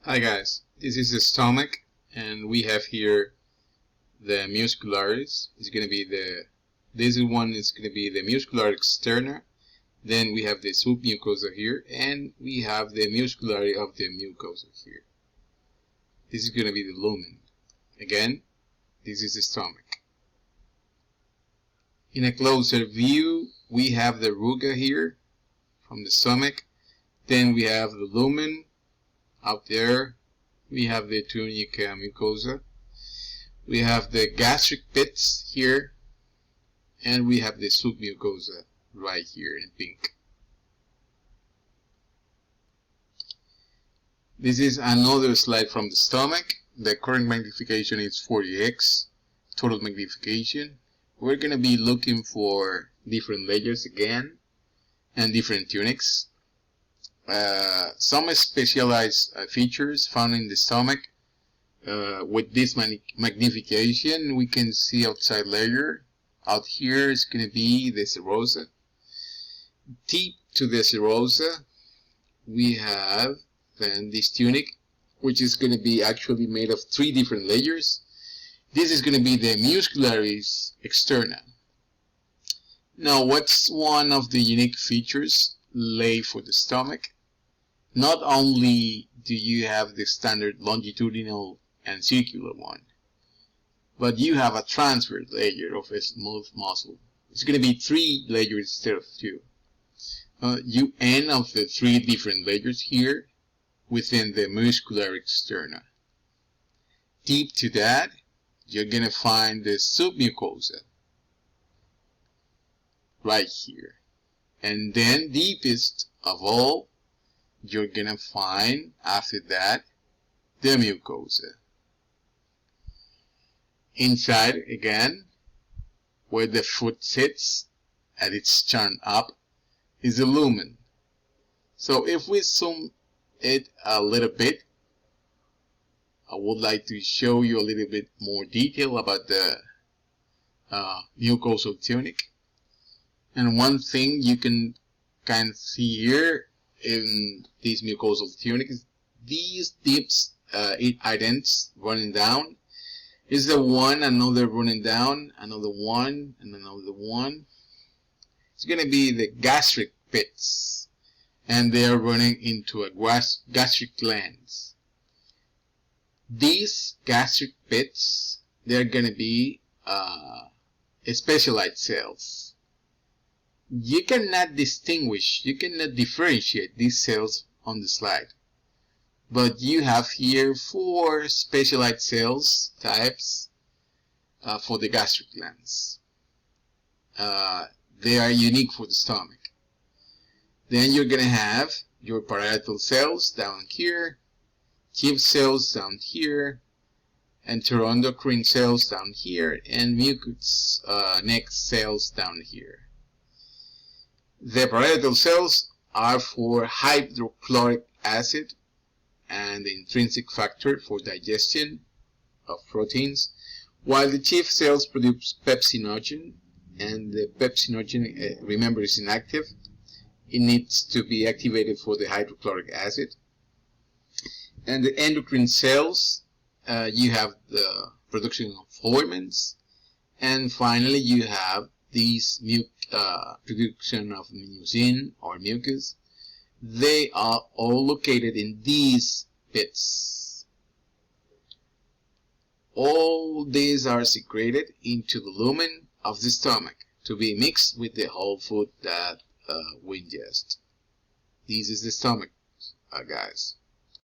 Hi guys, this is the stomach, and we have here the muscularis. It's going to be this one is going to be the muscular externa. Then we have the submucosa here, and we have the musculari of the mucosa here. This is going to be the lumen. Again, this is the stomach. In a closer view, we have the ruga here from the stomach. Then we have the lumen. Up there, we have the tunica mucosa. We have the gastric pits here, and we have the submucosa right here in pink. This is another slide from the stomach. The current magnification is 40x, total magnification. We're going to be looking for different layers again, and different tunics. Some specialized features found in the stomach. With this magnification, we can see outside layer. Out here is going to be the serosa. Deep to the serosa, we have then this tunic, which is going to be actually made of 3 different layers. This is going to be the muscularis externa. Now, what's one of the unique features lay for the stomach? Not only do you have the standard longitudinal and circular one, but you have a transverse layer of a smooth muscle. It's going to be 3 layers instead of 2. You end of the 3 different layers here within the muscular externa. Deep to that, you're going to find the submucosa right here. And then deepest of all, you're going to find after that the mucosa. Inside again, where the foot sits and it's turned up, is the lumen. So if we zoom it a little bit, I would like to show you a little bit more detail about the mucosal tunic. And one thing you can kind of see here in this mucosal tunic is these dips, idents running down. Is the one, another running down, another one, and another one. It's going to be the gastric pits, and they are running into a gastric glands. These gastric pits, they're going to be specialized cells. You cannot distinguish, you cannot differentiate these cells on the slide. But you have here 4 specialized cells types for the gastric glands. They are unique for the stomach. Then you're going to have your parietal cells down here, chief cells down here, enteroendocrine cells down here, and mucous neck cells down here. The parietal cells are for hydrochloric acid and the intrinsic factor for digestion of proteins, while the chief cells produce pepsinogen, and the pepsinogen, remember, is inactive. It needs to be activated for the hydrochloric acid. And the endocrine cells, you have the production of hormones, and finally you have these production of mucin or mucus. They are all located in these pits. All these are secreted into the lumen of the stomach to be mixed with the whole food that we ingest. This is the stomach, guys.